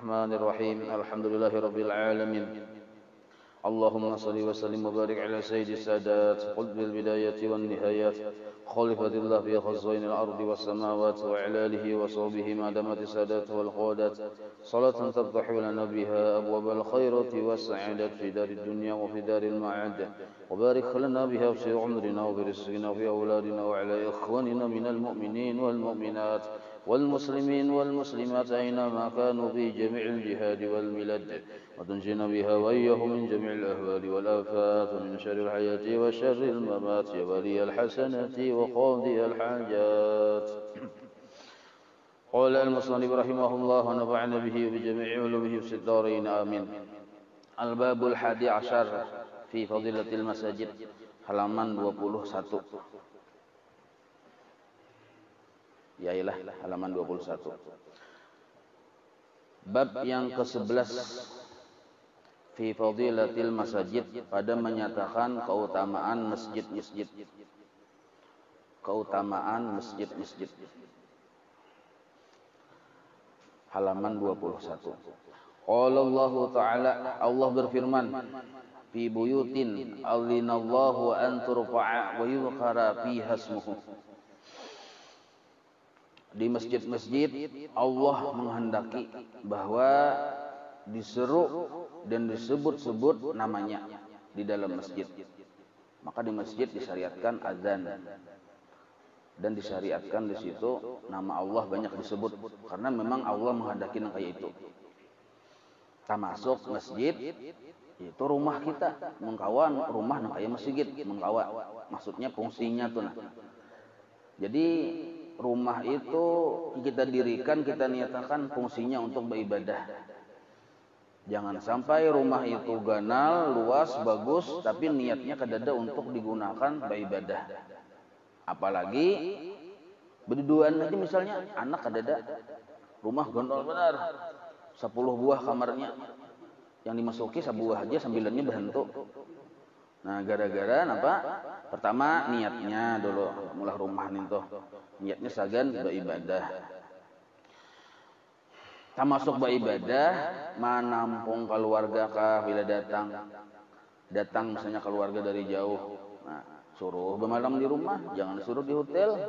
الرحمن الرحيم الحمد لله رب العالمين اللهم صل وسلم وبارك على سيد السادات قطب البداية والنهايات خليفة الله في خزين الأرض والسماوات وعلى آله وصحبه ما دامت السادات والقادات صلاة تفتح لنا بها أبواب الخيرات والسعادة في دار الدنيا وفي دار المعاد وبارك لنا بها في عمرنا وفي رزقنا وفي أولادنا وعلى إخواننا من المؤمنين والمؤمنات والمسلمين والمسلمات أينما كانوا في جميع الجهاد والبلاد وتنجينا بها وإياهم من جميع الأهوال والآفات ومن شر الحياة وشر الممات يا ولي الحسنات وقاضي الحاجات. قال المصنف رحمه الله ونفعنا به وبجميع علومه في الدارين آمين. الباب الحادي عشر في فضيلة المساجد halaman 21. Ya iyalah halaman 21. Bab yang ke-11 fi fadilatil masajid pada menyatakan keutamaan masjid-masjid. Keutamaan masjid-masjid. Halaman 21. Qala Allah Ta'ala, Allah berfirman, fi buyutin allinallahu an turfa'a wa yuzkara fiha ismuhu. Di masjid-masjid Allah menghendaki bahwa diseru dan disebut-sebut namanya di dalam masjid. Maka di masjid disyariatkan azan dan disyariatkan di situ nama Allah banyak disebut karena memang Allah menghendaki yang kayak itu. Termasuk masjid itu rumah kita, mengkawan rumah yang kayak masjid, mengkawan. Maksudnya fungsinya tuh nah. Jadi rumah itu kita dirikan, kita niatakan fungsinya untuk beribadah. Jangan sampai rumah itu ganal, luas, bagus, tapi niatnya kadada untuk digunakan beribadah. Apalagi berduaan aja misalnya, anak kadada rumah gondol benar, 10 buah kamarnya, yang dimasuki sebuah aja 9-nya berhentuk. Nah gara-gara apa? Pertama niatnya dulu mulai rumah nih tuh. Niatnya sagan beribadah. Termasuk beribadah menampung keluarga kah bila datang misalnya keluarga dari jauh. Nah, suruh bermalam di rumah, jangan suruh di hotel.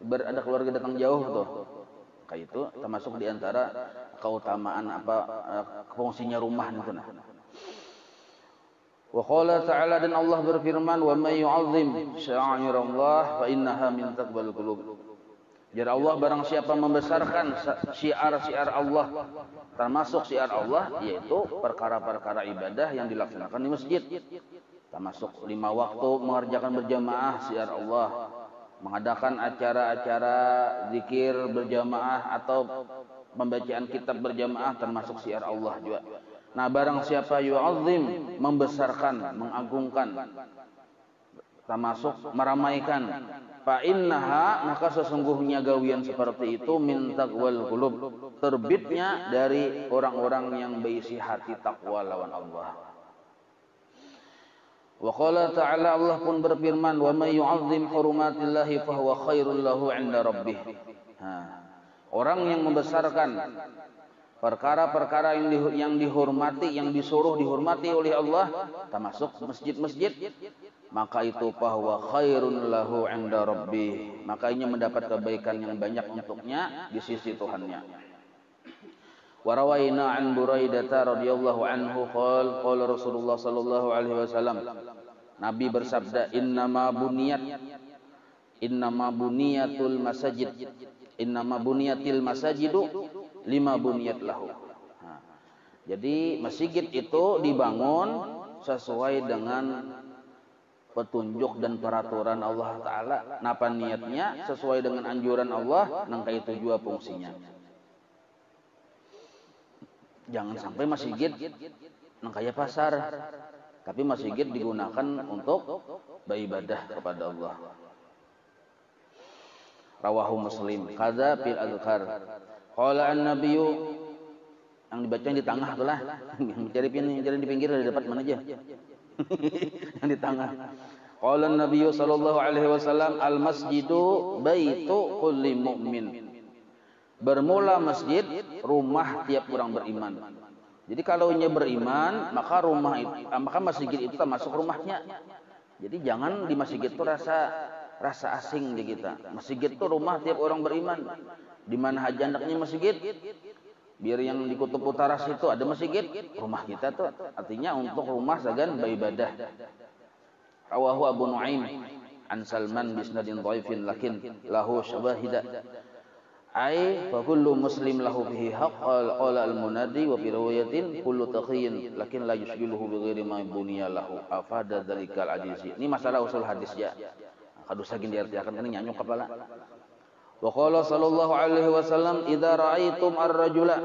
Ada keluarga datang jauh tuh. Kayak itu termasuk di antara keutamaan apa fungsinya rumah itu nah. Wa qala ta'ala, dan Allah berfirman, wa may yu'azzim sya'airallah fa innaha min taqwal qulub. Jadi Allah barang siapa membesarkan syiar-syiar Allah, termasuk syiar Allah yaitu perkara-perkara ibadah yang dilaksanakan di masjid. Termasuk 5 waktu mengerjakan berjamaah syiar Allah, mengadakan acara-acara zikir berjamaah atau pembacaan kitab berjamaah termasuk syiar Allah juga. Nah barang siapa yu'azzim membesarkan, mengagungkan, termasuk meramaikan, fa innaha maka sesungguhnya gawian seperti itu min taqwal qulub, terbitnya dari orang-orang yang berisi hati takwa lawan Allah. Wa qala ta'ala, Allah pun berfirman, wa may yu'azzim hurumatillahi fa huwa khairul lahu 'inda rabbih. Orang yang membesarkan perkara-perkara yang dihormati, yang disuruh dihormati oleh Allah, termasuk masjid-masjid, maka itu bahwa khairun lahu 'inda rabbih, makanya mendapat kebaikan yang banyak untuknya di sisi Tuhannya. Wa rawaina an Buraidah radhiyallahu anhu qala Rasulullah sallallahu alaihi wasallam, Nabi bersabda, innama buniyatul masajidu lima buniyat lahu. Jadi masjid itu dibangun sesuai dengan petunjuk dan peraturan Allah Ta'ala. Napa niatnya sesuai dengan anjuran Allah, nangka itu juga fungsinya. Jangan sampai masjid nangka ya pasar, tapi masjid digunakan untuk beribadah kepada Allah. Rawahu Muslim. Kadza fil azkar. Qala an-nabiyyu, yang dibaca yang di tengah tuh lah. Cari di pinggir dari depan mana aja. Yang di tengah. Qala an-nabiyyu sallallahu alaihi wasallam, al-masjidu baitu kulli mu'min. Bermula masjid rumah tiap orang beriman. Jadi kalau nya beriman, maka maka masjid itu termasuk rumahnya. Jadi jangan di masjid itu rasa asing di kita. Masjid itu rumah tiap orang beriman. Di mana aja hendaknya masjid, biar yang di kutub utara situ ada masjid, rumah kita tuh artinya untuk rumah sagan beribadah. Rawahu Abu Nuaim an Salman bisnadin dhaifin lakin lahu syawahida. Ai fa kullu muslim lahu fihi haqq qala al munadi wa fi riwayatin kullu taqiyyin lakin la yushghiluhu bi ghairi ma buniya lahu afada dzalikal hadis. Ini masalah usul hadis ya. Kadu sagin diartikan kan nyanyuk kepala. Wa qala sallallahu alaihi wasallam idza ra'aitum ar-rajula,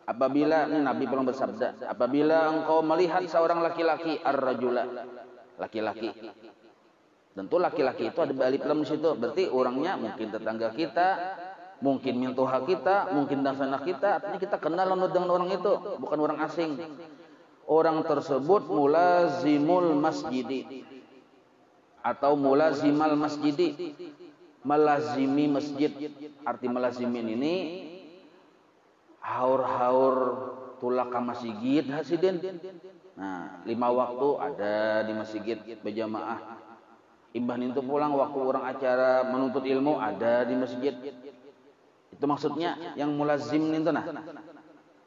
apabila ini Nabi pernah bersabda, apabila engkau melihat seorang laki-laki, ar-rajula laki-laki. Tentu laki-laki itu ada alif lam di situ, berarti orangnya mungkin tetangga kita, mungkin mintuha kita, mungkin dasanak kita, artinya kita kenal dengan orang itu, bukan orang asing. Orang tersebut mulazimul masjidi atau mulazimal masjidi, melazimi masjid. Arti melazimin ini haur-haur tulak ke masjid hasidin. Nah, 5 waktu ada di masjid berjamaah. Imbah itu pulang waktu orang acara menuntut ilmu ada di masjid. Itu maksudnya yang mulazim itu nah.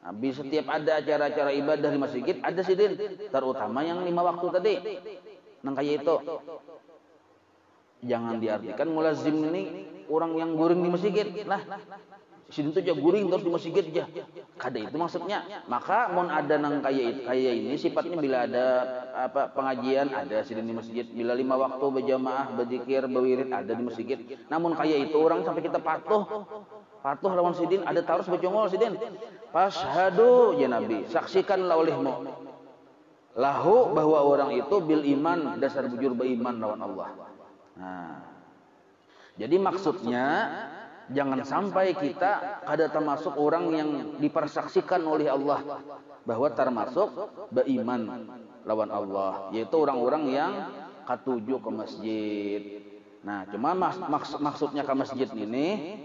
Habis setiap ada acara-acara ibadah di masjid ada sidin, terutama yang 5 waktu tadi. Nang kayak itu. Jangan diartikan mulazim ini orang yang guring di masjid. Nah, sidin itu aja guring terus di masjid aja. Kada itu maksudnya. Maka mun ada nang kayak ini sifatnya bila ada pengajian ada sidin di masjid. Bila 5 waktu berjamaah, berzikir, berwirid ada di masjid. Namun kayak itu orang sampai kita patuh lawan sidin, ada tarus berjongol sidin. Fashhadu ya Nabi, saksikanlah olehmu lahu bahwa orang itu bil iman, dasar bujur beriman lawan Allah. Nah, jadi maksudnya jangan sampai kita kada termasuk orang yang dipersaksikan oleh Allah bahwa termasuk beriman lawan Allah, yaitu orang-orang yang katuju ke masjid. Nah, cuma maksudnya ke masjid ini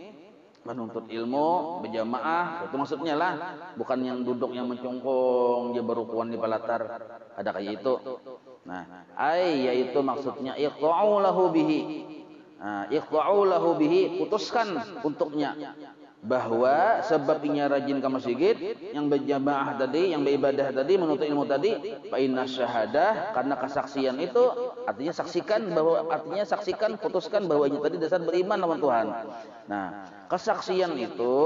menuntut ilmu berjamaah, itu maksudnya lah, bukan yang duduk yang mencungkung dia berukuan di palatar, ada kayak itu. Nah, yaitu maksudnya iqta'u lahu bihi. Nah, iqta'u lahu bihi, putuskan untuknya bahwa sebabnya rajin ke masjid, yang berjamaah tadi, yang beribadah tadi, menuntut ilmu tadi, fa inna syahadah, karena kesaksian itu artinya saksikan, putuskan bahwa ini tadi dasar beriman lawan Tuhan. Nah, kesaksian itu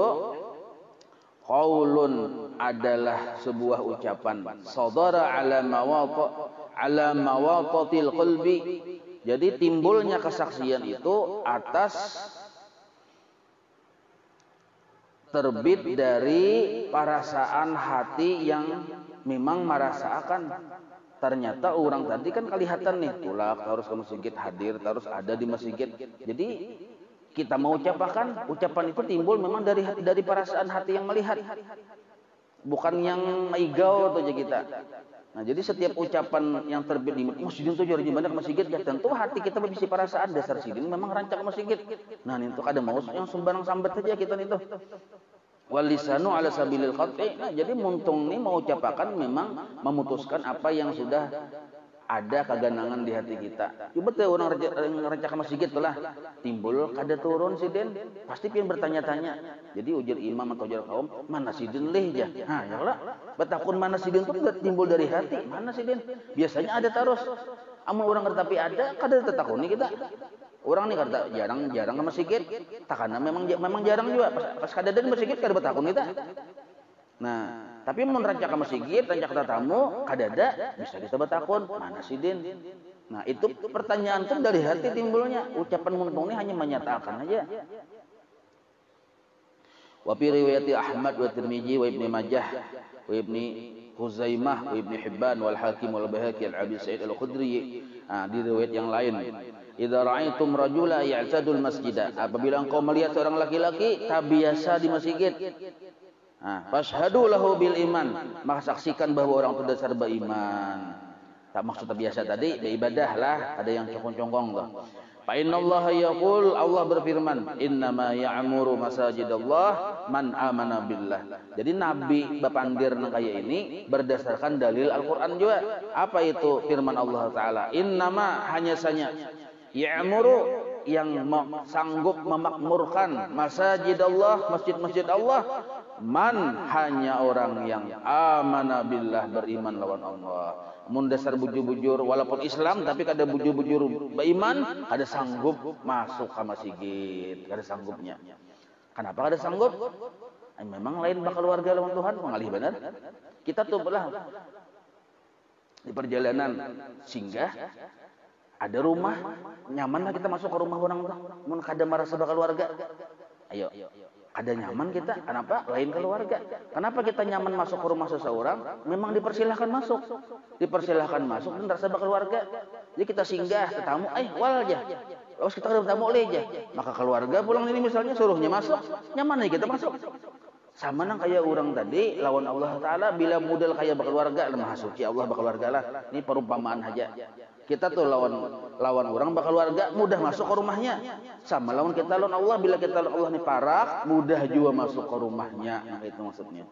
qaulun adalah sebuah ucapan, sadara ala mawaqatil qalbi. Jadi timbulnya kesaksian itu atas terbit dari perasaan hati yang memang merasakan. Ternyata orang tadi kan kelihatan nih tulak harus ke masjid, hadir harus ada di masjid. Jadi kita mau ucapkan, ucapan itu timbul memang dari perasaan hati yang melihat, bukan yang maigau atau aja kita. Nah, jadi setiap ucapan yang terbit di masjid itu jari banyak masjid, ya tentu hati kita bisa perasaan dasar sidin memang rancak masjid. Nah, itu kada mau yang sembarang sambat saja kita itu. Walisanu ala sabilil qat'i. Nah, jadi muntung ini mau ucapkan memang memutuskan apa yang sudah ada keganangan di hati kita. Coba tuh orang rancak masjid itulah timbul kada turun sidin, pasti pengen bertanya-tanya. Jadi ujar imam atau ujar kaum, mana sidin leh ja. Nah, ya lah. Betakun mana sidin itu timbul dari hati. Mana sidin? Biasanya ada terus. Amun orang tapi ada, kada tetakuni kita. Orang nih kata jarang ke masjid, takana memang jarang juga. Pas kada ada di masjid kada betakun kita. Nah, tapi mun rancak ke masjid, rancak tatamu, kada ada, bisa kita betakun, mana sidin? Nah, itu pertanyaan itu dari hati timbulnya. Ucapan muntung ini hanya menyatakan aja. Wa fi riwayati Ahmad wa Tirmizi wa Ibnu Majah wa Ibnu Huzaimah wa Ibnu Hibban wal Hakim wal Baihaqi al-Abi Sa'id al-Khudri. Nah, di riwayat yang lain, idza ra'aitum rajula ya'tadul masjida, apabila engkau melihat seorang laki-laki tabiasa di masjid, fashhadu lahu bil iman, maka saksikan bahwa orang itu dasar beriman. Tak maksud biasa tadi beribadah lah, ada yang congkong-congkong tuh. Fa innallaha yaqul, Allah berfirman, innama ya'muru masajidallah, man amana billah. Jadi Nabi bapandir nang kaya ini berdasarkan dalil Al-Qur'an juga. Apa itu firman Allah taala? Innama hanya saja ya'muru yang sanggup memakmurkan masjid Allah, masjid-masjid Allah, man hanya orang yang amana billah, beriman lawan Allah. Mun dasar bujur-bujur walaupun Islam tapi kada bujur-bujur beriman, kada sanggup masuk ke masjid, kada sanggupnya. Kenapa kada sanggup? Memang lain bakal keluarga lawan Tuhan, mengalih benar. Kita tuh belah di perjalanan singgah ada rumah, nyaman lah kita masuk ke rumah orang tuh. Mun kada merasa bakal keluarga. Ayo, ada nyaman kita. Kenapa? Lain keluarga. Kenapa kita nyaman masuk ke rumah seseorang? Memang dipersilahkan masuk. Dipersilahkan masuk dan rasa bakal keluarga. Jadi kita singgah, ketamu, wal aja. Terus kita udah bertamu aja. Maka keluarga pulang ini misalnya suruhnya masuk, nyaman nih kita masuk. Sama nang kayak orang tadi lawan Allah Taala bila modal kayak bakal keluarga, lemah suci Allah bakal keluarga lah. Ini perumpamaan aja. Kita tuh lawan orang bakal keluarga mudah masuk ke rumahnya. Sama lawan kita lawan Allah, bila kita lawan Allah nih parah, mudah juga masuk ke rumahnya. Nah, itu maksudnya.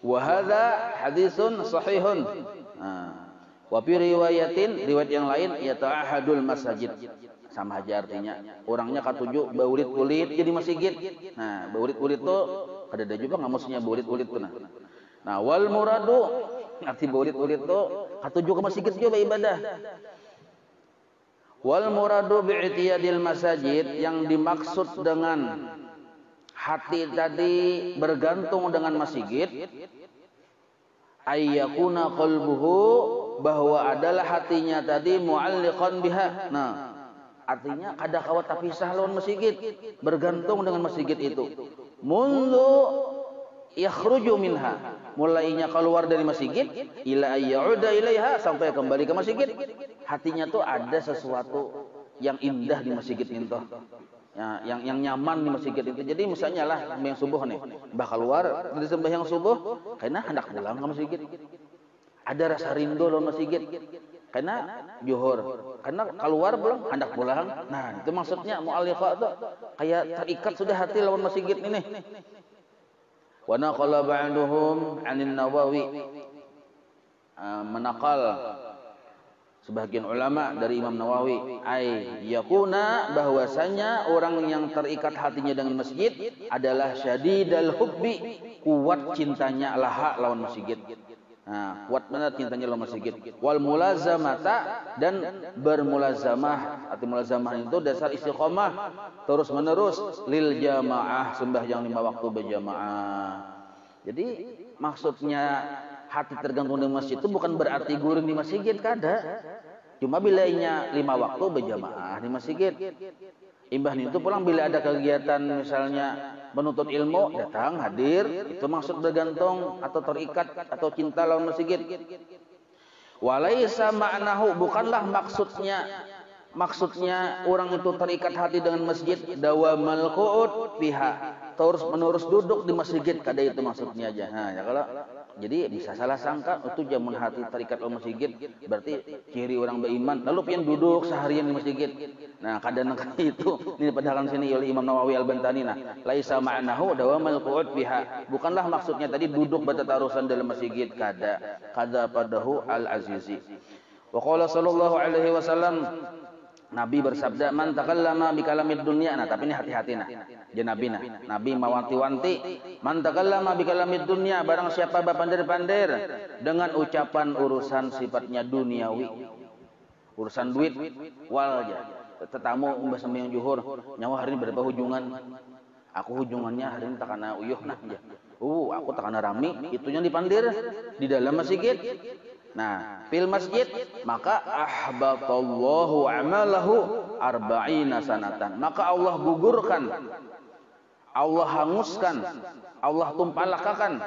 Wa hadza hadisun sahihun. Wa fi riwayatin, riwayat yang lain yata'ahadul masajid. Sama aja artinya. Orangnya katuju baulit-ulit jadi masjid. Nah, baulit-ulit tuh ada juga ngamusnya baulit-ulit tuh nah. Wal muradu arti baulit-ulit tuh katuju ke masjid juga ibadah. Wal muradu bi'tiyadil masajid, yang dimaksud dengan hati tadi bergantung dengan masjid, ayyakuna qalbuhu, bahwa adalah hatinya tadi mu'alliqan biha. Nah, artinya kada kawat terpisah lawan masjid, bergantung dengan masjid itu. Mundu yakhruju minha, mulainya keluar dari masjid, ila ayyauda ilaiha, sampai kembali ke masjid. Hatinya tuh ada sesuatu yang indah di masjid itu. Ya, yang nyaman di masjid itu. Jadi misalnya lah sembahyang subuh nih, bah keluar dari sembahyang subuh karena hendak pulang ke masjid. Ada rasa rindu lawan masjid. Karena zuhur, karena keluar belum hendak pulang. Nah, itu maksudnya mu'alliqa itu kayak terikat sudah hati lawan masjid ini. Wa naqala ba'duhum 'anil Nawawi, menakal sebagian ulama dari Imam Nawawi, yakuna, bahwasanya orang yang terikat hatinya dengan masjid adalah syadidal hubbi, kuat cintanya laha lawan masjid. Nah, kuat benar cintanya lawan masjid. Wal mulazamata, dan bermulazamah. Arti mulazamah itu dasar istiqomah terus menerus lil jamaah, sembahyang 5 waktu berjamaah. Jadi maksudnya hati tergantung di masjid itu bukan berarti guring di masjid, kada. Cuma bilainya 5 waktu berjamaah di masjid. Imbah itu pulang bila ada kegiatan misalnya menuntut ilmu, datang hadir, itu maksud bergantung atau terikat atau cinta lawan masjid. Walaisa ma'nahu, bukanlah maksudnya orang itu terikat hati dengan masjid dawamal qu'ud fiha, terus menerus duduk di masjid, kada itu maksudnya aja. Nah, ya kalau jadi bisa salah sangka itu jamun hati terikat oleh masjid berarti ciri orang beriman lalu pian duduk seharian di masjid. Nah, kadang itu ini padahal sini oleh Imam Nawawi Al-Bantani, nah laisa ma'nahu dawamal qu'ud fiha, bukanlah maksudnya tadi duduk bertatarusan dalam masjid, kada padahu Al-Azizi. Wa qala sallallahu alaihi wasallam, Nabi bersabda, man takallama bi kalamid dunya. Nah, tapi ini hati-hati nah. Nabi Nabi mawanti-wanti, man takallama bi kalamid dunya, barang siapa bapandir-pandir dengan ucapan urusan sifatnya duniawi, urusan duit, wal aja. Tetamu mbah sembahyang zuhur, nyawa hari ini berapa hujungan? Aku hujungannya hari ini takana uyuh nah aja. Aku takana rami, itunya dipandir di dalam masjid. Nah, fil masjid, maka ahbatallahu amalahu arba'ina sanatan. Maka Allah gugurkan, Allah hanguskan, Allah tumpalakakan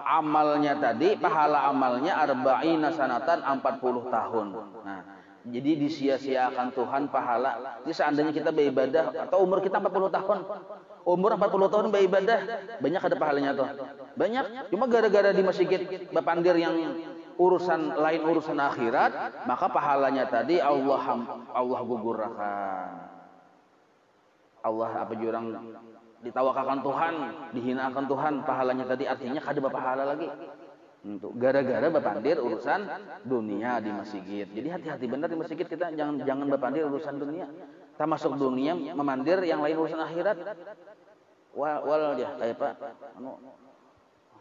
amalnya tadi, pahala amalnya arba'ina sanatan, 40 tahun. Nah, jadi disia-siakan Tuhan pahala. Jadi seandainya kita beribadah atau umur kita 40 tahun, umur 40 tahun beribadah, banyak ada pahalanya tuh. Banyak, cuma gara-gara di masjid bapandir yang urusan lain, urusan akhirat, maka pahalanya tadi Allah gugurkan. Allah apa jurang ditawakakan Tuhan, dihinakan Tuhan, pahalanya tadi artinya kada pahala lagi. Untuk gara-gara bapandir urusan dunia di masjid. Jadi hati-hati benar di masjid kita, jangan bapandir urusan dunia. Kita masuk dunia memandir yang lain urusan akhirat. Wal dia kayak Pak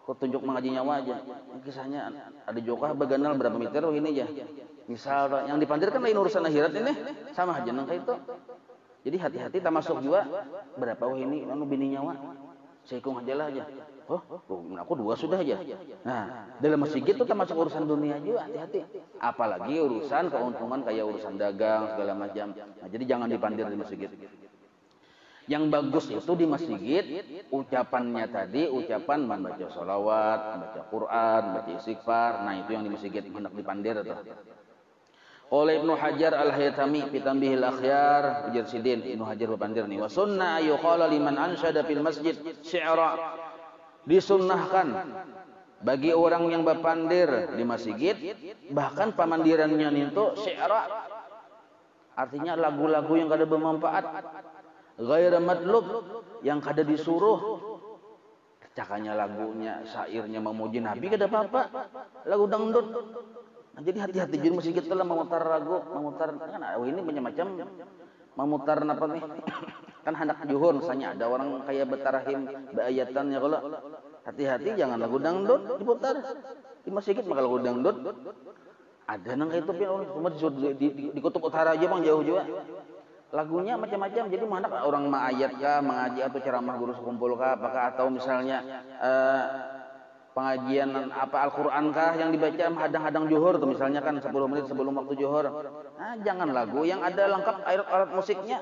aku tunjuk mengaji nyawa aja. Kisahnya ada jokah beganal berapa meter ini ya. Misal yang dipandir kan lain urusan akhirat ini, sama aja nang kayak itu. Jadi hati-hati tak masuk juga berapa ini anu bini nyawa. Seikung aja lah aja. Oh, aku 2 sudah aja. Nah, dalam masjid itu termasuk urusan dunia juga, hati-hati. Apalagi urusan keuntungan kayak urusan dagang segala macam. Nah, jadi jangan dipandir di masjid. Yang bagus itu di masjid ucapannya tadi, ucapan membaca sholawat, membaca Quran, membaca istighfar. Nah, itu yang di masjid hendak dipandir atau. Oleh Ibnu Hajar Al-Haytami fi Tanbihil Akhyar, ujar Sidin Ibnu Hajar berpandir nih, wa sunnah yuqala liman ansyada fil masjid syi'ra. Disunnahkan bagi orang yang berpandir di masjid, bahkan pamandirannya itu syi'ra, artinya lagu-lagu yang kada bermanfaat, ghaira madlub, yang kada disuruh. Cakanya lagunya, syairnya memuji Nabi kada apa-apa, lagu dangdut. Nah, jadi hati-hati di masjid telah memutar lagu, memutar kan ini macam-macam, memutar apa nih? Kan hendak juhur misalnya ada orang kayak betarahim beayatannya, kalau hati-hati jangan lagu dangdut diputar di masjid. Maka lagu dangdut ada nang itu cuma di kutub utara aja bang, jauh juga lagunya macam-macam. Jadi mana orang maayat kah, mengaji atau ceramah guru sekumpul kah, apakah atau misalnya pengajian apa Al-Quran kah yang dibaca hadang-hadang juhur tuh misalnya kan 10 menit sebelum waktu juhur. Nah, jangan lagu yang ada lengkap alat musiknya.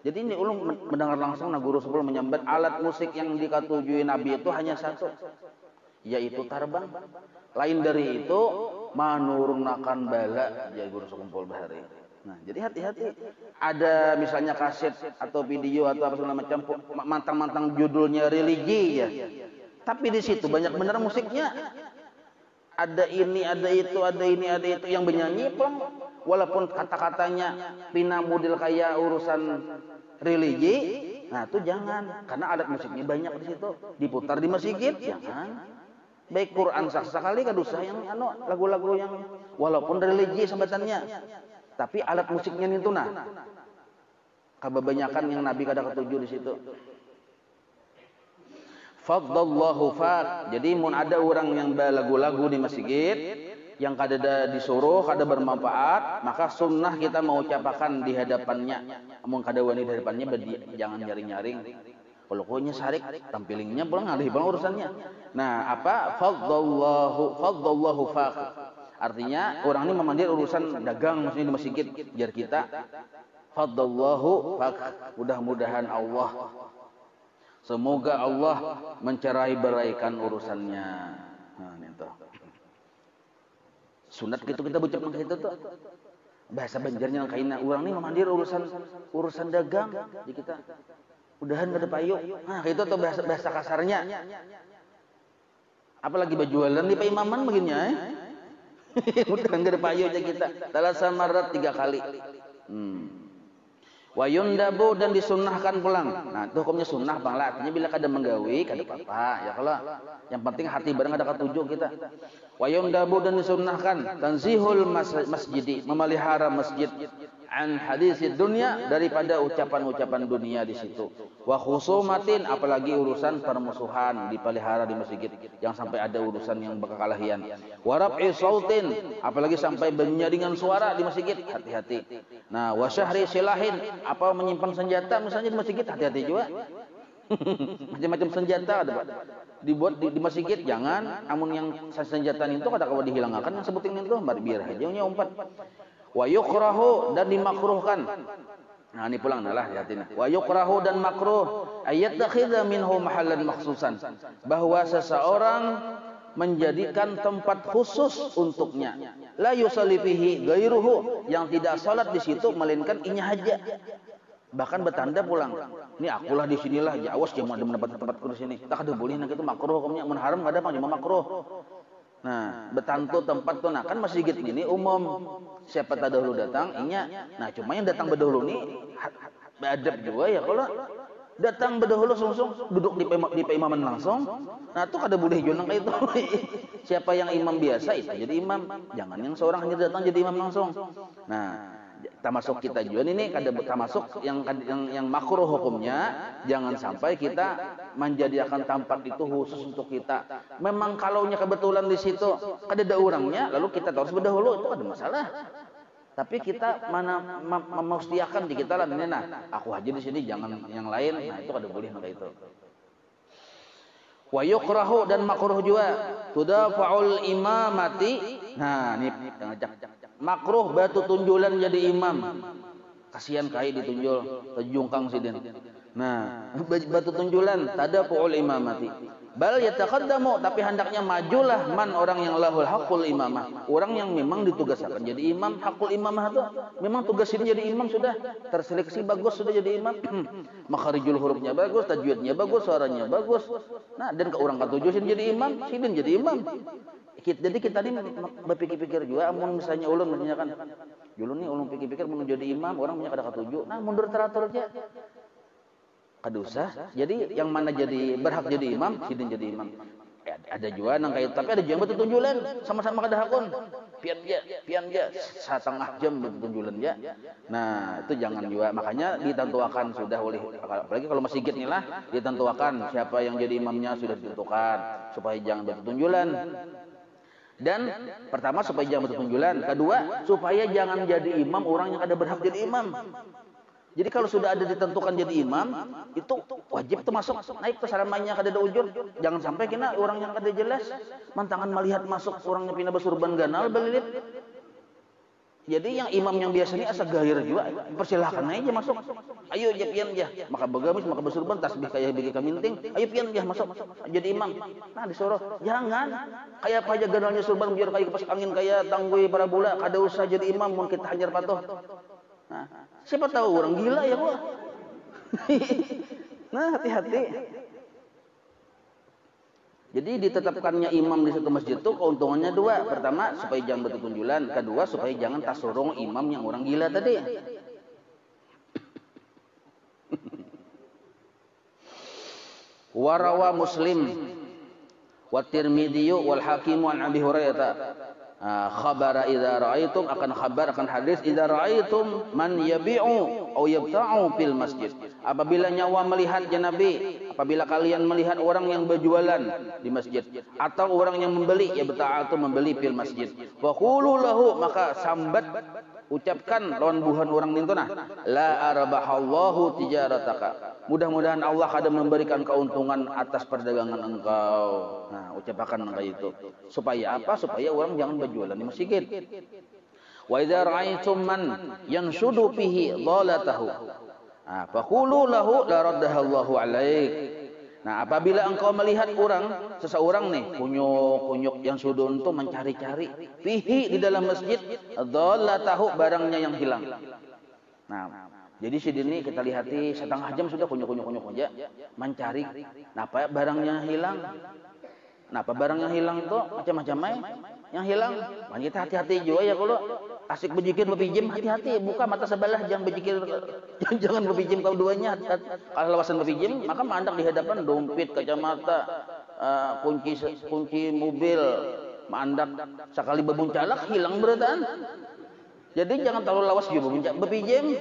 Jadi ini ulun mendengar langsung nah guru sebelum menyambat alat musik yang dikatujui Nabi itu hanya satu, yaitu tarbang. Lain dari itu manurunnakan bala, ya guru sekumpul bahari. Nah, jadi hati-hati. Ada misalnya kaset atau video atau apa segala macam mantang-mantang judulnya religi ya. Tapi di situ banyak benar musiknya. Ada ini, ada itu, ada ini, ada itu yang bernyanyi pun walaupun kata-katanya pina model kayak urusan religi. Nah, itu jangan, karena alat musiknya banyak di situ. Diputar di masjid, jangan. Baik Quran sekali kadusah yang lagu-lagu yang walaupun religi sebutannya. Tapi alat musiknya itu nah. Kebanyakan yang Nabi kada ketujuh di situ. Faddallahu faq. Jadi mun ada orang yang lagu-lagu di masjid yang kada disuruh, kada bermanfaat, maka sunnah kita mau ucapkan di hadapannya. Mun kada wani di hadapannya jangan nyaring-nyaring. Kalau konya sarik tampilingnya pulang alih pulang urusannya. Nah, apa faddallahu faq. Artinya orang ini memandir urusan dagang maksudnya di masjid biar kita faddallahu faq. Mudah-mudahan Allah, semoga Allah mencerai-beraikan urusannya. Nah, itu. Sunat gitu kita ucap nang itu tuh. Bahasa Banjarnya nang kaina urang ni memandir urusan dagang di kita. Udahan kada payu. Nah, itu tuh bahasa kasarnya. Apalagi bajualan di paimaman begini udahan kada payu aja kita. Talasa marat 3 kali. Wa yundabu dan disunnahkan pulang. Nah, itu hukumnya sunnah bang lah. Artinya bila kada menggawi kada apa-apa. Ya kalau yang penting hati bareng ada ketujuh kita. Wa yundabu dan disunnahkan tanzihul masjidi, memelihara masjid an hadisid dunia, daripada ucapan-ucapan dunia di situ. Wa khusumatin, apalagi urusan permusuhan dipelihara di masjid, yang sampai ada urusan yang berkelahian. Wa raf'i sautin, apalagi sampai benyaringan suara di masjid, hati-hati. Nah, wa syahri silahin, apa menyimpan senjata misalnya di masjid, hati-hati juga. Macam-macam senjata ada Pak. Dibuat di masjid jangan, amun yang senjata itu kada kawa dihilangkan yang sebutin itu biar aja nya umpat. Wa yukrahu dan dimakruhkan. Nah, ini pulang adalah hati-hati. Wa yukrahu dan makruh ayat dakhidha minhu mahallan makhsusan, bahwa seseorang menjadikan tempat khusus untuknya, la yusalli fihi ghairuhu, yang tidak salat di situ melainkan inya haja. Bahkan bertanda pulang, ini akulah di sinilah, awas jangan ada mendapat tempatku di sini. Tak ada boleh, nah itu makruh hukumnya, menharam enggak ada Bang, cuma makruh. Nah, betantu tempat tuh, nah kan masjid ini umum, siapa tak dahulu datang, inya. Nah, cuma yang datang berdahulu ini Beadab juga ya kalau datang berdahulu langsung duduk di peimaman langsung. Nah itu kada boleh juga kayak itu. Siapa yang imam biasa itu jadi imam, jangan yang seorang hanya datang jadi imam langsung. Nah termasuk kita juga ini kada termasuk yang makruh hukumnya, jangan sampai kita menjadikan tempat itu khusus untuk kita. Memang kalaunya kebetulan di situ kada ada orangnya, lalu kita harus berdahulu, itu ada masalah. Tapi kita mana memustiakan di kita lah ini, nah aku aja di sini jangan yang lain, nah itu kada boleh maka itu. Wa yukrahu dan makruh juga tudafa'ul imamati. Nah ini makruh batu tunjulan jadi imam. Kasihan kai ditunjul tejungkang sidin. Nah batu tunjulan tadafu'ul imamati. Bal yataqaddamu, tapi hendaknya majulah man orang yang lahul haqqul imamah, orang yang memang ditugaskan jadi imam. Hakul imamah itu memang tugasin jadi imam, sudah terseleksi bagus, sudah jadi imam. Makharijul hurufnya bagus, tajwidnya bagus, suaranya bagus. Nah dan ke orang ketujuh jadi imam, sidin jadi imam. Jadi kita ini berpikir-pikir juga, amun misalnya ulun menanyakan, dulu nih ulun pikir-pikir mau jadi imam, orang punya kada ketujuh, nah mundur teratur aja. Kada usah. Jadi yang mana jadi berhak jadi imam, sidin jadi imam. Ada juga nang kayak, tapi ada juga yang betul tunjulan sama-sama kada hakun. Pian ja setengah jam betul tunjulan ya. Nah, itu jangan juga. Makanya ditentukan sudah oleh, apalagi kalau masjid nih lah, ditentukan siapa yang jadi imamnya sudah ditentukan supaya jangan betul tunjulan. Dan pertama supaya jangan betul tunjulan, kedua supaya jangan jadi imam orang yang ada berhak jadi imam. Jadi kalau sudah ada ditentukan jadi imam, itu wajib termasuk naik ke saramanya kada ada ujur. Jangan sampai kena orang yang kada jelas mantangan melihat masuk orangnya pindah bersurban ganal belilit. Jadi yang imam yang biasa ini asa gair juga, persilahkan aja masuk. Ayo je pian je, maka begamis maka bersurban tasbih kayak bagi kaminting. Ayo pian je masuk jadi imam. Nah disuruh jangan kayak apa aja ganalnya surban biar kayak kipas angin kayak tanggui para bola, kada usah jadi imam mun kita hajar patuh. Nah, siapa tahu orang gila ya gua. Nah, hati-hati. Jadi ditetapkannya imam di satu masjid itu keuntungannya dua. Pertama, supaya jangan betul tunjulan. Kedua, supaya jangan tasurung imam yang orang gila tadi. Warawa Muslim wa Tirmidzi wal Hakim an Abi Hurairah. Khabara idza ra'aitum, akan khabar akan hadis idza ra'aitum man yabi'u atau yabta'u fil masjid. Apabila nyawa melihat ya Nabi, apabila kalian melihat orang yang berjualan di masjid atau orang yang membeli, ya beta'atu membeli fil masjid. Wa qulu lahu, maka sambat ucapkan lawan buhan orang nintuna, la arabahallahu tijarataka. Mudah-mudahan Allah kada memberikan keuntungan atas perdagangan engkau. Nah, ucapkan kayak itu. Supaya apa? Supaya orang jangan berjualan di masjid. Wa idza ra'aitum man yanshudu fihi dhalatahu. Ah, faqulu lahu la raddahallahu alaik. Nah, apabila engkau melihat orang, seseorang nih, kunyuk-kunyuk yang sudun itu mencari-cari fihi di dalam masjid dhalatahu, barangnya yang hilang. Nah, jadi sini kita lihati setengah jam sudah kunyuk-kunyuk aja mencari. Napa barangnya hilang? Napa barang yang hilang itu macam-macam yang hilang. Man kita hati-hati juga ya kalau asik berjikir berpijim, hati-hati, buka mata sebelah, jangan berjikir, jangan berpijim kau duanya. Kalau lawasan berpijim, maka mandak di hadapan dompet, kacamata, kunci mobil, mandak sekali bebuncalak hilang berataan. Jadi jangan terlalu lawas juga berpijim.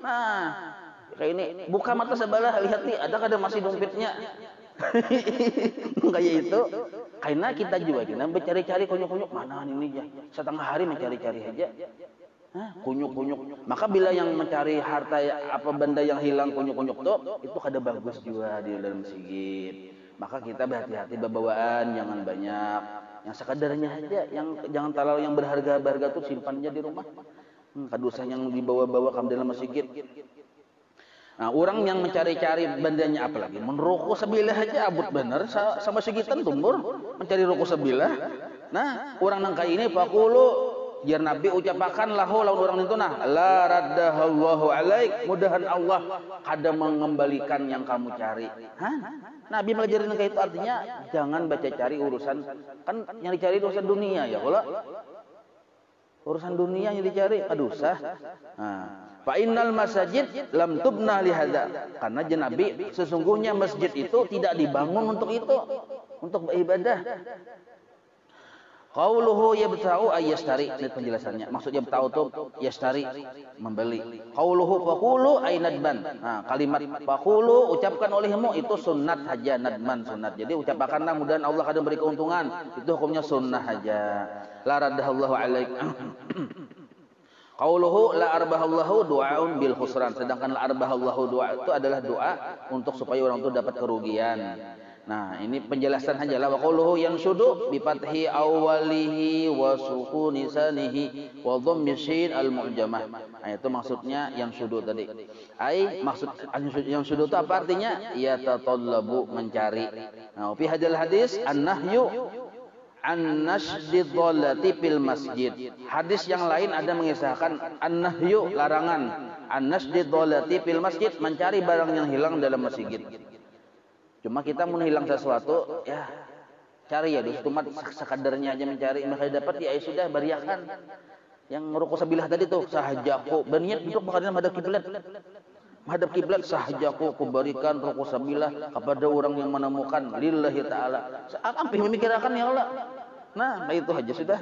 Nah, kayak ini buka mata sebelah, lihat nih ada kada masih dompetnya. Kayak itu. Karena kita juga kita mencari-cari kunyuk-kunyuk, mana ini ya. Setengah hari mencari-cari aja. Kunyuk-kunyuk. Maka bila yang mencari harta apa benda yang hilang kunyuk-kunyuk itu kada bagus juga di dalam masjid. Maka kita berhati-hati bawaan, jangan banyak. Yang sekadarnya aja, yang jangan terlalu yang berharga-berharga tuh simpan aja di rumah. Kadusah yang dibawa-bawa ke dalam masjid. Nah, orang yang mencari-cari bandanya apalagi menruku sebilah aja abut bener sama segitan tumbur mencari ruku sebilah. Nah, orang nang kayak ini faqulu, jar Nabi ucapakan lahu lawan orang itu nah la raddahallahu alaik, mudahan Allah kada mengembalikan yang kamu cari. Nabi mengajarin kayak itu artinya jangan baca cari urusan, kan yang dicari urusan dunia ya kalau Urusan dunia yang dicari, aduh sah. Fa innal masajid lam tubna li hadza. Karena Nabi, sesungguhnya masjid itu tidak dibangun untuk itu, untuk beribadah. Qauluhu yabta'u ayyastari, ini penjelasannya. Maksudnya yabta'u itu yastari, membeli. Qauluhu faqulu ay nadban. Nah, kalimat faqulu ucapkan olehmu itu sunnat saja, nadman sunnat. Jadi ucapkanlah mudahan Allah akan beri keuntungan. Itu hukumnya sunnah saja. La raddahallahu alaik. Qauluhu la arbahallahu du'aun bil khusran. Sedangkan la arbahallahu doa itu adalah doa untuk supaya orang itu dapat kerugian. Nah, ini penjelasan saja lah. Wa qauluhu yanshudu bi fathi awwalihi wa sukuni sanihi wa dhammi shin al mu'jamah. Nah, itu maksudnya yanshudu tadi. Ai maksud yanshudu itu apa artinya? Ya tatallabu, mencari. Nah, fi hadal hadis an-nahyu an nashdid dhalati fil masjid. Hadis yang lain ada mengisahkan an-nahyu, larangan, an nashdid dhalati fil masjid, mencari barang yang hilang dalam masjid. Cuma kita mau hilang sesuatu, ya cari ya, cuma sekadarnya aja mencari, maka dapat ya sudah bariakan. Yang rukuk sabilah tadi tuh sahajaku, berniat untuk menghadap kiblat. Menghadap kiblat sahajaku kuberikan rukuk sabilah kepada orang yang menemukan lillahi taala. Sampai memikirkan ya Allah. Nah, itu aja sudah.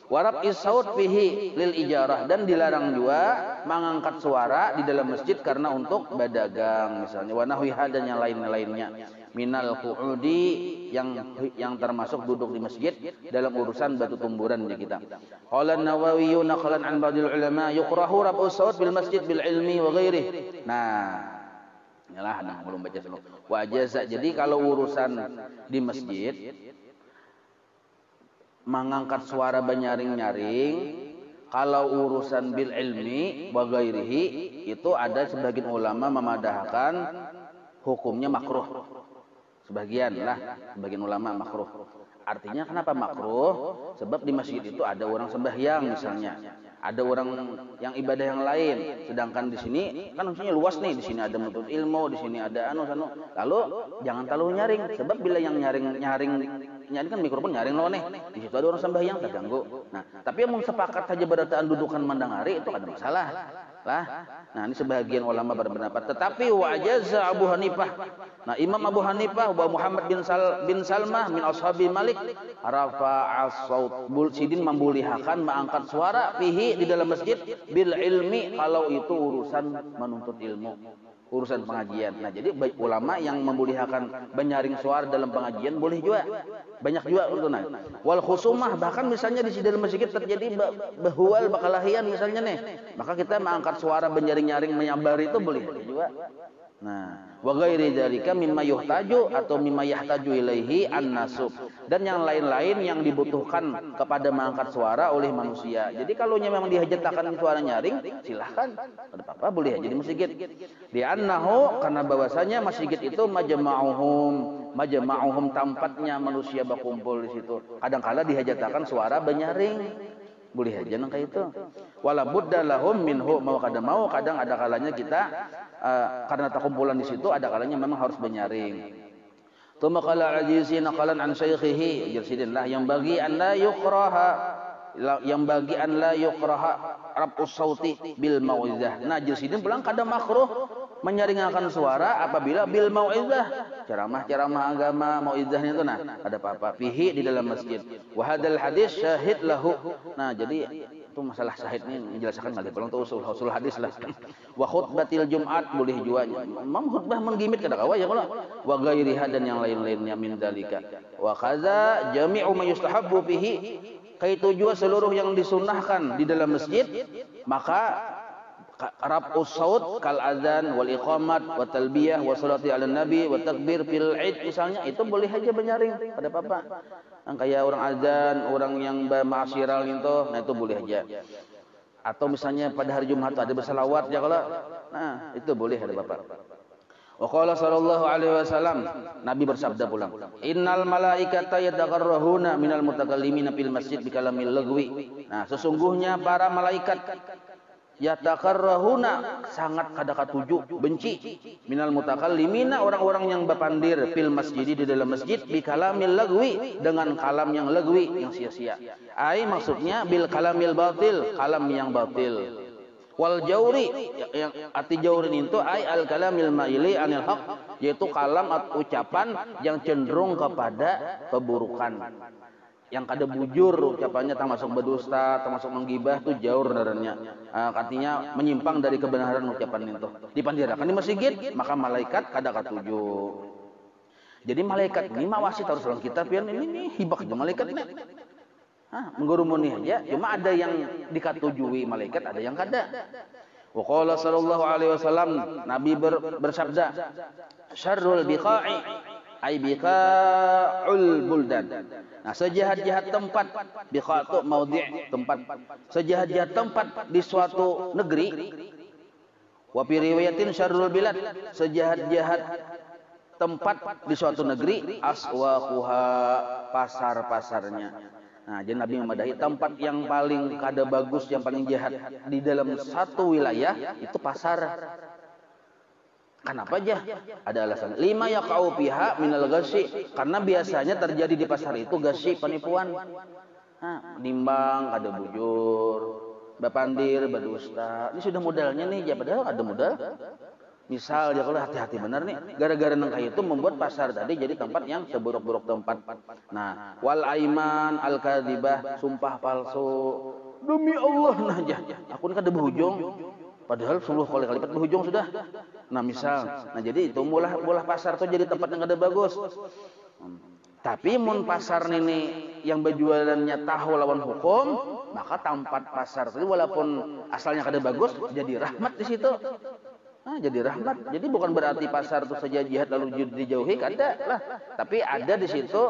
Warab isaut fihi lil ijarah, dan dilarang juga mengangkat suara di dalam masjid karena untuk berdagang misalnya, wa nahwiha dan yang lain-lainnya minal qu'udi, yang termasuk duduk di masjid dalam urusan batu tumburan di kita. Qala an-Nawawi naqlan an ba'dil ulama yukrahu rab'us saut bil masjid bil ilmi wa ghairihi. Nah, inilah belum baca dulu. Wa jaza, jadi kalau urusan di masjid mengangkat suara benyaring-nyaring, kalau urusan bil ilmi wa ghairihi itu ada sebagian ulama memadahkan hukumnya makruh. Sebagian ulama makruh. Artinya kenapa makruh? Sebab di masjid itu ada orang sembahyang misalnya, ada orang yang ibadah yang lain. Sedangkan di sini kan maksudnya luas nih, di sini ada menuntut ilmu, di sini ada anu. Lalu jangan terlalu nyaring, sebab bila yang nyaring kan mikrofon nyaring loh nih. Di situ ada orang sembahyang terganggu. Nah, tapi yang sepakat saja berataan dudukan mandangari itu ada masalah lah. Nah, ini sebagian ulama berpendapat. Tetapi wa ajaza Abu Hanifah. Nah, Imam Abu Hanifah wa Muhammad bin Salmah min ashabi Malik rafa'as saut, sidin membolehkan mengangkat suara fihi di dalam masjid bil ilmi, kalau itu urusan menuntut ilmu, urusan pengajian. Nah, jadi baik ulama yang membolehkan menyaring suara dalam pengajian boleh juga. Banyak juga untunan. Wal khusumah, bahkan misalnya di dalam masjid terjadi bahwal bakalahian misalnya nih, maka kita mengangkat suara menyaring-nyaring menyambar itu boleh juga. Nah, wa ghairi dzalika mimma yuhtaju atau mimma yahtaju ilaihi an-nasub, dan yang lain-lain yang dibutuhkan kepada mengangkat suara oleh manusia. Jadi kalau memang dihajatkan suara nyaring, silahkan, ada apa-apa, boleh aja di masjid. Di annahu, karena bahwasanya masjid itu majma'uhum tempatnya manusia berkumpul di situ. Kadang-kala dihajatkan suara benyaring, boleh aja nang kayak itu. Wala budda lahum minhu, kadang ada kalanya kita karena terkumpulan di situ, ada kalanya memang harus benyaring. Tsumma qala ajizi naqalan an syaikhihi, jirsidillah yang bagi an la yukraha rab'us sauti bil mau'izah. Nah, jirsidin pulang kadang makruh menyaringkan suara apabila bil mau'izah, ceramah agama, mau'izahnya itu ada apa-apa fihi di dalam masjid. Wa hadzal hadis syahid lahu. Nah, jadi itu masalah syahid ini menjelaskan nanti pulang tuh usul hadis lah. Wa khutbatil Jumat boleh juga. Khutbah menggimit kada kawa ya kalau. Wa ghairiha dan yang lain-lainnya min dzalika. Wa kaza jami'u ma yustahabbu fihi. Kaitu juga seluruh yang disunnahkan di dalam masjid, maka rab'us saut kal adzan wal iqamat wa talbiyah wa salati ala nabi wa takbir fil id misalnya, itu boleh aja menyaring pada apa-apa. Kayak orang adzan, orang yang ma'asyiral itu, nah itu boleh aja. Atau misalnya pada hari Jumat ada bersalawat ya kalau, nah itu boleh ada apa-apa. Wa qala sallallahu alaihi wasallam, Nabi bersabda pulang, innal malaikata yataqarrahuna minal mutakallimina fil masjid bi kalamil lagwi. Nah, sesungguhnya para malaikat yatakarrahuna sangat kada katuju benci minal mutakallimina orang-orang yang bapandir fil masjid di dalam masjid bi kalamil lagwi dengan kalam yang lagwi yang sia-sia. Ai maksudnya bil kalamil batil, kalam yang batil. Wal jauri yang arti jaurin itu ai al kalamil maili anil haq yaitu kalam atau ucapan yang cenderung kepada keburukan. Yang kada bujur ucapannya termasuk berdusta, termasuk menggibah itu jaur darannya. Artinya menyimpang dari kebenaran ucapan itu. Dipandirakan di masjid, maka malaikat kada katuju. Jadi malaikat ini mawasi taruh dalam kitab yang ini hibak malaikat ini. Menggurumuni aja, cuma ada yang dikatujui malaikat, ada yang kada. Wa qala sallallahu alaihi wasallam, Nabi bersabda, syarrul biqa'i ay biqa'ul buldan. Nah, sejahat-jahat tempat, biqa' itu maudhi' tempat. Sejahat-jahat tempat di suatu negeri. Wa fi riwayatin syarrul bilad, sejahat-jahat tempat di suatu negeri, aswaquha, pasar-pasarnya. Nah, jadi Nabi memadahi tempat yang paling kada bagus, yang paling jahat di dalam satu wilayah itu pasar. Kenapa aja? Ada alasan. Lima yaqau fiha minal ghasyi, karena biasanya terjadi di pasar itu ghasyi, penipuan. Nimbang, kada bujur, bapandir, berdusta. Ini sudah modalnya nih, ya padahal ada modal. Misal ya kalau hati-hati benar nih, gara-gara nengka itu membuat pasar tadi jadi tempat yang seburuk-buruk tempat. Nah, wal aiman al kadhibah, sumpah palsu. Demi Allah nah aja, aku kan ada berhujung. Padahal 10 kali lipat berhujung sudah. Nah, misal, nah jadi itu mulah pasar tuh jadi tempat yang ada bagus. Tapi mun pasar ini yang berjualannya tahu lawan hukum, maka tempat pasar tadi walaupun asalnya kada bagus jadi rahmat di situ. Jadi rahmat. Jadi bukan berarti pasar itu saja jihad lalu dijauhi, kada lah. Tapi ada di situ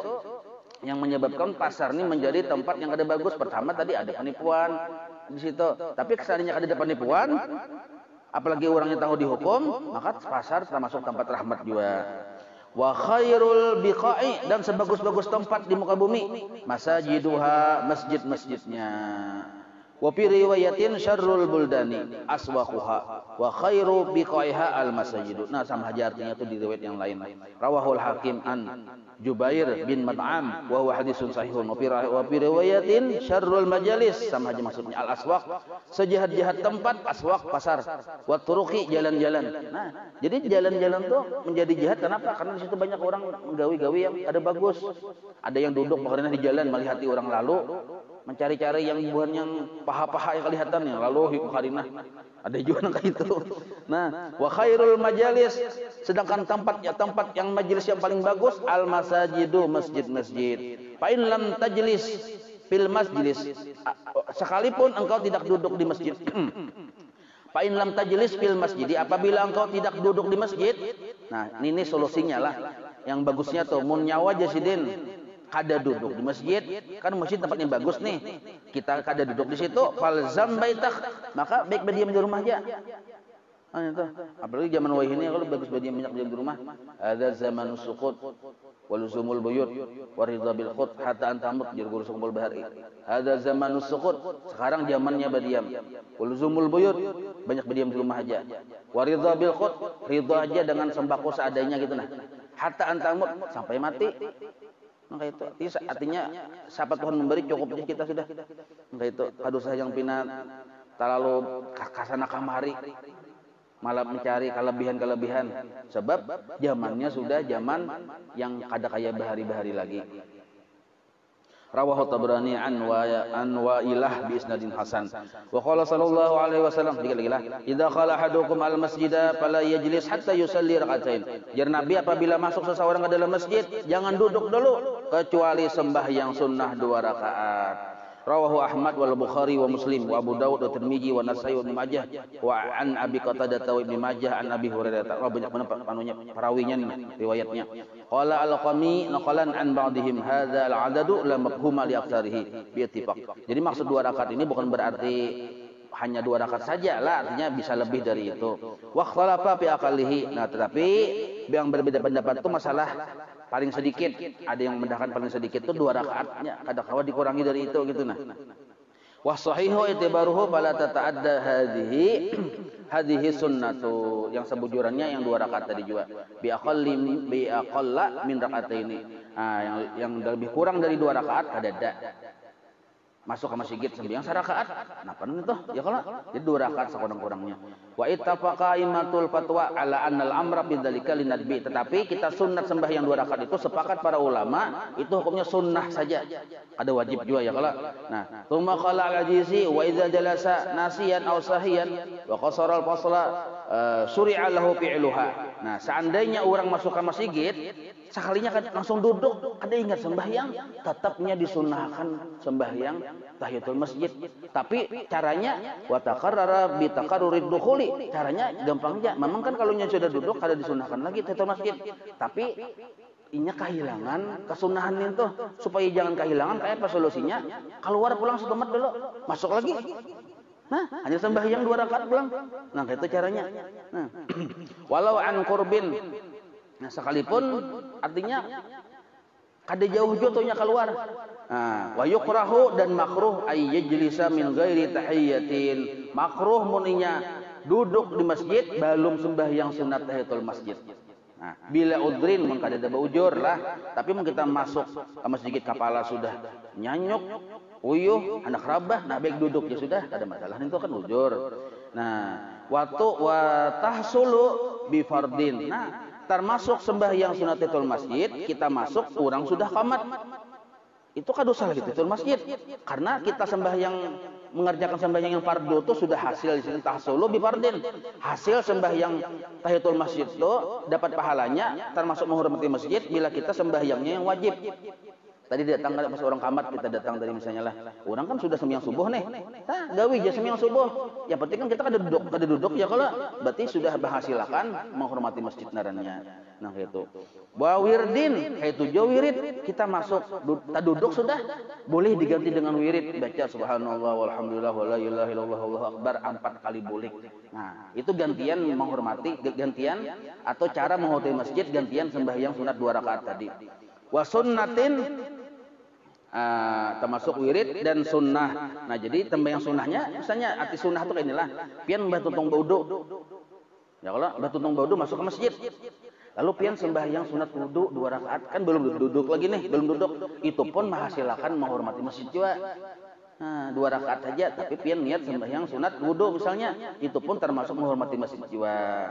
yang menyebabkan pasar ini menjadi tempat yang kada bagus. Pertama tadi ada penipuan di situ. Tapi kesannya kada ada penipuan, apalagi orangnya tahu dihukum, maka pasar termasuk tempat rahmat juga. Wa khairul biqa'i, dan sebagus-bagus tempat di muka bumi, masajiduha, masjid-masjidnya. Wa fi riwayatin syarrul buldani aswaquha wa khairu biqaiha al masajid. Nah, sama aja artinya itu di riwayat yang lain. Rawahul Hakim an Jubair bin Mat'am wa huwa hadisun sahihun. Wa fi riwayatin syarrul majalis, sama aja maksudnya al aswaq, sejahat-jahat tempat, aswaq pasar, wa turuqi jalan-jalan. Nah, jadi jalan-jalan tuh menjadi jahat kenapa? Karena di situ banyak orang menggawi-gawi yang ada bagus. Ada yang duduk karena di jalan melihat orang lalu, mencari-cari yang bukan yang paha-paha yang kelihatan ya, lalu hikmarinah ada juga yang kayak itu. Nah, wa khairul majalis, sedangkan tempat yang majelis yang paling bagus al masajidu, masjid-masjid. Fa in lam tajlis fil masjid, sekalipun engkau tidak duduk di masjid. Fa in lam tajlis fil masjid, apabila engkau tidak duduk di masjid. Nah, ini solusinya lah. Yang bagusnya tuh mun nyawa jasidin kada duduk di masjid, kan masjid tempatnya bagus nih, kita kada duduk di situ, falzam baitak, maka baik berdiam di rumah aja. Itu apalagi zaman wahih ini kalau bagus berdiam banyak diam di rumah. Ada zamanus suqut waluzumul buyut waridha bil khut hatta antamut jirgul sumul bahari. Ada zamanus suqut, sekarang zamannya berdiam. Waluzumul buyut, banyak berdiam di rumah aja. Waridha bil khut, ridha aja dengan sembako seadanya gitu nah. Hatta antamut, sampai mati. Maka itu artinya siapa Tuhan memberi cukup aja kita sudah. Maka itu kadusah yang pinat terlalu kasana kamari, malah mencari kelebihan-kelebihan, sebab zamannya sudah zaman yang kada kaya bahari-bahari lagi. Rawahu Tabrani an Wa'ilah bi isnadin hasan. Wa qala sallallahu alaihi wasallam, idza qala ahadukum al masjida fala yajlis hatta yusalli rak'atain. Jar Nabi, apabila masuk seseorang ke dalam masjid, jangan duduk dulu kecuali sembahyang sunnah 2 rakaat. Rawahu Ahmad wal Bukhari wa Muslim wa Abu Dawud wa Tirmizi wa Nasa'i wa Ibnu Majah wa an Abi Qatadah wa Ibnu Majah an Abi Hurairah. Banyak panunya perawinya nih riwayatnya. Qala al-Qami naqalan an ba'dihim hadza al-'adadu la mafhuma li aktsarihi bi ittifaq. Jadi maksud 2 rakaat ini bukan berarti hanya 2 rakaat saja lah, artinya bisa lebih dari itu. Wa ikhtalafa fi aqallihi. Nah, tetapi yang berbeda pendapat itu masalah paling sedikit. Ada yang mendahkan paling sedikit itu 2 rakaatnya, kadang-kadang dikurangi dari itu gitu nah. Wa sahihu itibaruhu fala tata'adda hadhihi sunnatu. Yang sebujurannya yang 2 rakaat tadi juga. Bi aqalla min rakataini. Nah, yang lebih kurang dari 2 rakaat kadada. Masuk ke masjid sembahyang sarakaat. Napa itu? Ya kalau jadi 2 rakaat sekurang-kurangnya. Wa ittafaqa imatul fatwa ala annal amra bidzalika linadbi. Tetapi kita sunnat sembahyang 2 rakaat itu sepakat para ulama itu hukumnya sunnah saja. Ada wajib juga ya kalau. Nah, tsumma qala al-Ajizi wa idza jalasa nasiyan aw sahiyan wa qasara al-fasla syuri'a lahu fi'luha. Nah, seandainya orang masuk ke masjid sekalinya kan langsung duduk, ada ingat sembahyang, tetapnya disunnahkan sembahyang tahiyatul masjid. Tapi caranya wa taqarrara bi taqarrurid dukhuli. Caranya gampangnya. Memang kan kalau sudah duduk kada disunnahkan lagi tahiyatul masjid. Tapi inya kehilangan kesunahan itu supaya jangan kehilangan kayak apa solusinya? Keluar pulang setemat dulu, masuk lagi. Nah, hanya sembahyang 2 rakaat pulang. Nah, itu caranya. Nah, walau an qurbin. Nah, sekalipun artinya kada jauh jotonya keluar. Nah, wa yukrahu dan makruh ay yajlisa min ghairi tahiyyatin. Makruh muninya duduk di masjid belum sembahyang sunat tahiyatul masjid. Nah, bila udrin mun kada ada ujur lah, tapi mun kita masuk ke masjid kepala sudah nyanyuk, uyuh, anak rabah, nah baik duduk ya sudah, ada masalah itu kan ujur. Nah, wa tahsulu bi fardin. Nah, termasuk sembahyang sunatul masjid, kita masuk orang sudah qamat. Itu kan dosa lagi tahiyatul masjid. Karena kita sembahyang mengerjakan sembahyang yang fardu itu sudah hasil di sini tahsulu bi fardin. Hasil sembahyang tahiyatul masjid itu dapat pahalanya termasuk menghormati masjid bila kita sembahyangnya yang wajib. Tadi datang pas orang kamat, kita datang dari misalnya lah, orang kan sudah sembahyang subuh nih, nah gawi aja sembahyang subuh. Yang penting kan kita kada duduk ya kalau berarti sudah berhasilkan menghormati masjid narannya. Nah gitu. Wa wirdin, itu jo wirid, kita masuk tak duduk sudah boleh diganti dengan wirid, baca subhanallah walhamdulillah wala ilaha illallah wallahu akbar 4 kali boleh. Nah, itu gantian menghormati, gantian atau cara menghormati masjid, gantian sembahyang sunat 2 rakaat tadi. Wa sunnatin termasuk wirid dan sunnah. Nah, jadi sembahyang sunnahnya misalnya arti sunnah itu kayak inilah. Pian batu tong baudu. Ya kalau batu tong baudu masuk ke masjid. Lalu pian sembahyang sunat wudu 2 rakaat, kan belum duduk lagi nih, belum duduk. Itu pun menghasilkan menghormati masjid juga. Nah, 2 rakaat saja, tapi pian niat sembahyang sunat wudu misalnya, itu pun termasuk menghormati masjid juga.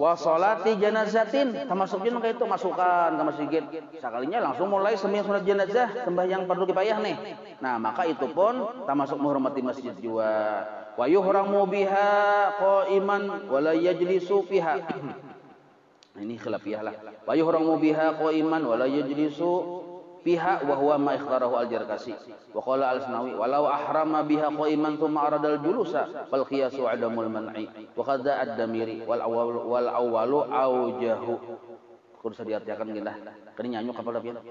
Wa sholati janazatin, termasuk juga kayak itu masukkan ke masjid. Sekalinya langsung mulai sembahyang sunat jenazah, sembahyang fardu kifayah nih. Nah, maka itu pun termasuk menghormati masjid juga. Wa yuhramu biha qa'iman wa la yajlisu fiha. Ini khilafiyah lah. Wa yuhramu biha qa'iman wa la yajlisu fiha wa huwa ma ikhtarahu al-Jarkasi. Wa qala al-Asnawi walau ahrama biha qa'iman thumma aradal julusa fal qiyasu adamul man'i wa qadza ad-damiri wal awwalu aujahu. Kursa diartikan gini lah. Kini nyanyuk kapal lapian.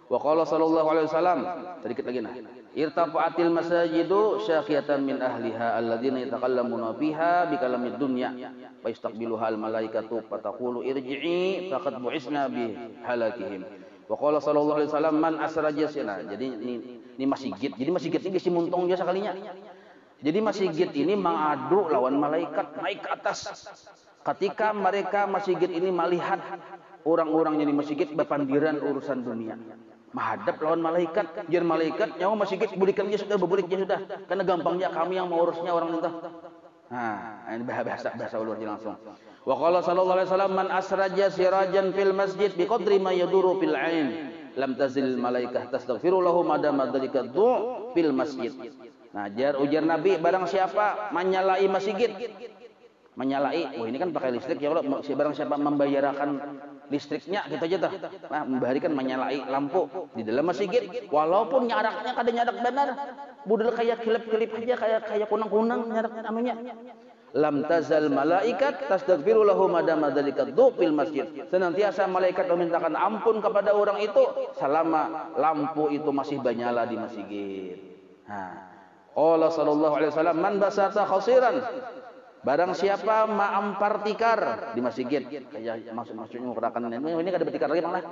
Wa qala sallallahu alaihi wasallam, sedikit lagi nah. Irtafa'atil masajidu syaqiyatan min ahliha alladziina yatakallamuna fiha bi kalamid dunya fa yastaqbiluha al malaikatu fataqulu irji'i faqad bu'isna bi halakihim. Wa qala sallallahu alaihi wasallam man asraja sina. Jadi ini masjid. Jadi masjid ini geus muntong dia sekalinya. Jadi masjid ini mengadu lawan malaikat naik ke atas. Ketika mereka masjid ini melihat orang-orang yang di masjid berpandiran urusan dunia. Menghadap lawan malaikat, jar malaikat nyawa masjid bulikan dia sudah berbuliknya sudah. Karena gampangnya kami yang mengurusnya orang itu. Nah, ini bahasa ulurnya langsung. Wa qala sallallahu alaihi wasallam man asraja sirajan fil masjid biqadri ma yaduru fil ain lam tazil malaikah tastaghfiru lahu madama dzalika du' fil masjid. Nah, ujar Nabi barang siapa menyalai masjid. Menyalai, ini kan pakai listrik ya Allah, barang siapa membayarkan listriknya kita aja tuh. Nah, memberikan menyalai lampu di dalam masjid walaupun nyaraknya kada nyarak benar. Budul kayak kilap-kilip aja kayak kunang-kunang nyarak namanya. Lam tazal malaikat tastaghfiru lahu madama dzalika fil masjid. Senantiasa malaikat memintakan ampun kepada orang itu selama lampu itu masih bernyala di masjid. Nah, qala sallallahu alaihi wasallam man basata khasiran Barang siapa ma'ampar tikar di masjid, kayak maksudnya mengatakan ini kada bertikar lagi malah.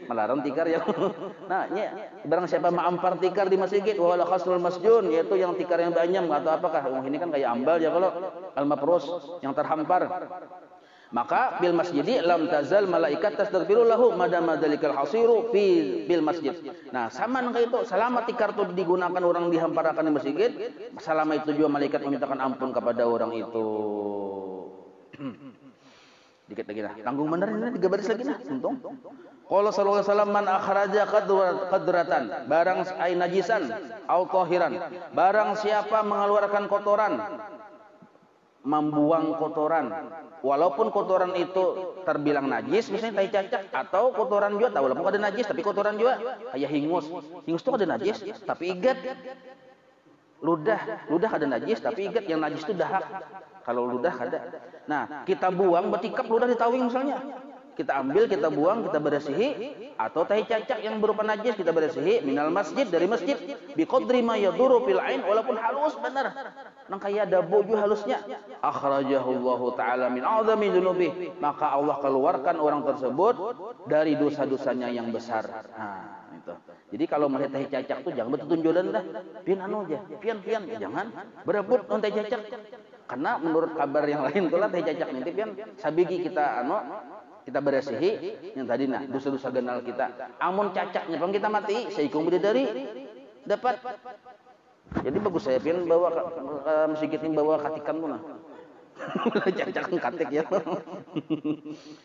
Melarang tikar ya. Nah, ya, barang siapa ma'ampar tikar di masjid, wala khasrul masjun, yaitu yang tikar yang banyak atau apakah? Ini kan kayak ambal ya kalau al-mafrus yang terhampar. Maka bil masjidi lam tazal malaikat tastaghfiru lahu madama dzalikal hasiru bil masjid. Nah, sama kayak itu, selama tikar itu digunakan orang dihamparkan di masjid, selama itu juga malaikat memintakan ampun kepada orang itu. Dikit lagi nah. Tanggung bener ini 3 baris lagi nah, untung. Qala sallallahu alaihi wasallam man akhraja qadratan, barang ai najisan au tahiran, barang siapa mengeluarkan kotoran, membuang kotoran, walaupun kotoran itu terbilang najis, misalnya tai cacak atau kotoran juga, walaupun ada najis tapi kotoran juga, kayak hingus itu ada najis tapi igat, ludah ada najis tapi igat, yang najis itu dahak, kalau ludah ada. Nah, kita buang betikap ludah di tawing misalnya, kita ambil, kita buang, kita bersihi, atau tai cacak yang berupa najis kita bersihi minal masjid, dari masjid, biqadri ma yaduru fil ain, walaupun halus benar, nang kayak ada boju halusnya, akhrajahullahu taala min a'zami dzunubi, maka Allah keluarkan orang tersebut dari dosa-dosanya yang besar. Nah, itu. Jadi kalau melihat tai cacak tuh jangan bertunjulan dah, pian anu aja, pian ya, jangan berebut non tai cacak. Karena menurut kabar yang lain tuh lah tai cacak nanti pian sabigi kita kita bersihi yang tadi nah dosa-dosa genal kita. Amun cacaknya pun kita mati, seikung bidadari dapat. Jadi bagus saya pian bawa ke masjid ini, bawa katikan tuh nah. Cacak katik ya.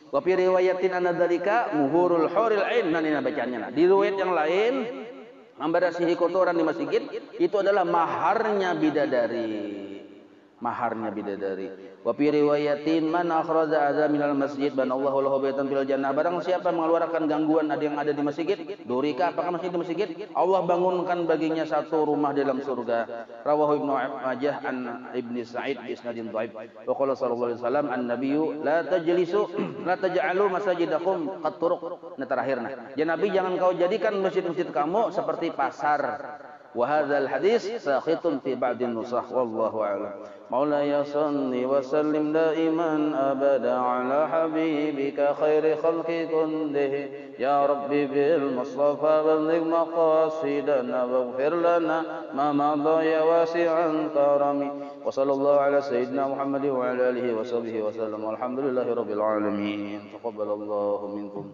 Wa fi riwayatin anna dzalika muhurul huril ain, nah ini bacaannya nah. Di riwayat yang lain membersihi kotoran di masjid itu adalah maharnya bidadari. Maharnya bidadari. Wa fi riwayatin man akhraja adza minal masjid banallahu lahu baitan fil jannah, barang siapa mengeluarkan gangguan ada yang ada di masjid, durika apakah masjid di masjid, Allah bangunkan baginya satu rumah dalam surga. Rawahu Ibnu Majah an Ibnu Sa'id bi isnadin dhaif. Wa qala sallallahu alaihi wasallam an-nabiyyu la tajlisu la taj'alu masajidakum qat turuq. Nah terakhirnya, ya Nabi jangan kau jadikan masjid-masjid kamu seperti pasar. وهذا الحديث ساخط في بعض النسخ والله أعلم. مولاي صل وسلم دائما أبدا على حبيبك خير خلق كله يا ربي بالمصطفى بلغ مقاصدنا واغفر لنا ما مضى يا واسع الكرم وصلى الله على سيدنا محمد وعلى آله وصحبه وسلم والحمد لله رب العالمين تقبل الله منكم.